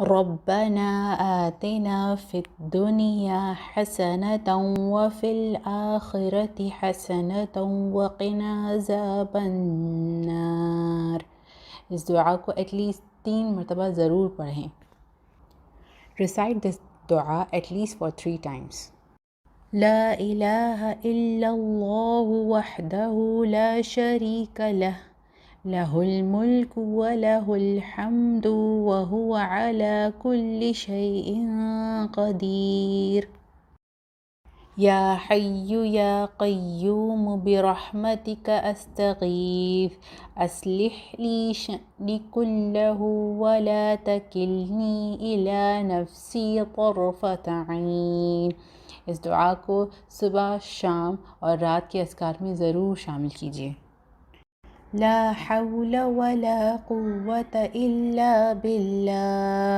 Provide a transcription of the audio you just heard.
ربنا آتنا في الدنيا حسنة وفي الآخرة حسنة وقنا عذاب النار۔ اس دعا کو ایٹ لیسٹ 3 مرتبہ ضرور پڑھیں۔ Recite this dua at least for 3 times. لا إله إلا الله وحده لا شريك له له الملك وله الحمد وهو على كل شيء قدير۔ يا حي يا قيوم برحمتك أستغيث أصلح لي شأني كله ولا تكلني إلى نفسي طرفة عين۔ اس دعا کو صبح، شام اور رات کے اذکار میں ضرور شامل کیجیے۔ لا حول ولا قوة إلا بالله